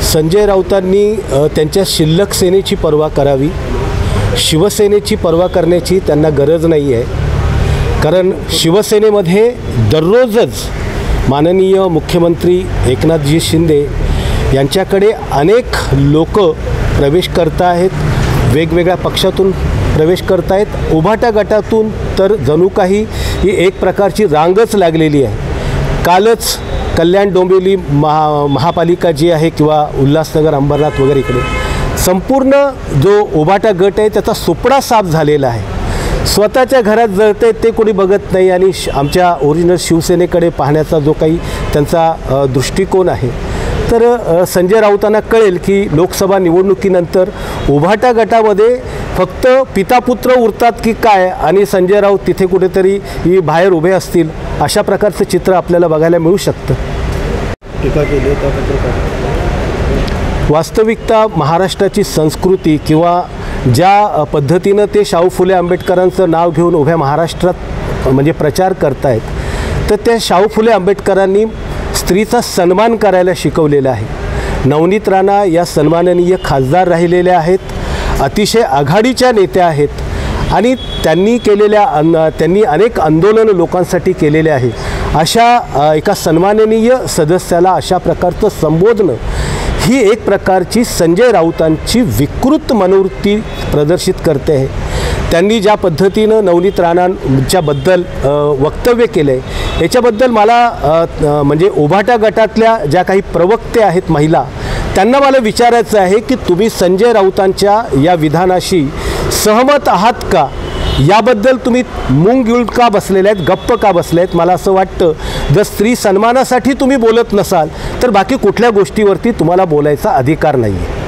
संजय राऊतांनी त्यांच्या शिल्लक सेनेची पर्वा करावी। शिवसेनेची पर्वा करण्याची त्यांना गरज नाही आहे, कारण शिवसेनेमध्ये दररोजच माननीय मुख्यमंत्री एकनाथजी शिंदे यांच्याकडे अनेक लोक प्रवेश करत आहेत, वेगवेगळ्या पक्षातून प्रवेश करत आहेत। उभाटा गटातून तर जणू काही ही एक प्रकारची रांगच लागलेली आहे। कालच कल्याण डोंबिवली महापालिका जी आहे किंवा उल्हासनगर अंबरनाथ वगैरे इकडे संपूर्ण जो उभाटा गट आहे त्याचा सुपडा साफ झालेला आहे। स्वतःच्या घरात जळते ते कोणी बघत नाही आणि आमच्या ओरिजिनल शिवसेनेकडे पाहण्याचा जो काही त्यांचा दृष्टिकोन आहे, तर संजय राऊतांना कळेल की लोकसभा निवडणुकीनंतर उभाटा गटामध्ये फक्त पितापुत्र उरतात की काय आणि संजय राऊत तिथे कुठेतरी बाहेर उभे असतील, अशा प्रकारचं चित्र आपल्याला बघायला मिळू शकतं। टीका केली त्याबद्दल वास्तविकता महाराष्ट्राची संस्कृती किंवा ज्या पद्धतीनं ते शाहू फुले आंबेडकरांचं नाव घेऊन उभ्या महाराष्ट्रात म्हणजे प्रचार करतायत, तर त्या शाहू फुले आंबेडकरांनी स्त्रीचा सन्मान करायला शिकवलेला आहे। नवनीत राणा या सन्माननीय खासदार राहिलेल्या आहेत, अतिशय आघाडीच्या नेत्या आहेत आणि त्यांनी अनेक आंदोलनं लोकांसाठी केलेले आहे। अशा एका सन्माननीय सदस्याला अशा प्रकारचं संबोधणं ही एक प्रकारची संजय राऊतांची विकृत मनोवृत्ती प्रदर्शित करते आहे। त्यांनी ज्या पद्धतीनं नवनीत राणांच्याबद्दल वक्तव्य केलं आहे याच्याबद्दल मला म्हणजे उभाटा गटातल्या ज्या काही प्रवक्ते आहेत महिला, त्यांना मला विचारायचं आहे की तुम्ही संजय राऊतांच्या या विधानाशी सहमत आहात का? याबद्दल तुम्ही मूंग गिळून का बसलेले आहेत, गप्प का बसले आहेत? मला असं वाटतं जर स्त्री सन्मानासाठी तुम्ही बोलत नसाल तर बाकी कुठल्या गोष्टीवरती तुम्हाला बोलायचा अधिकार नाही आहे।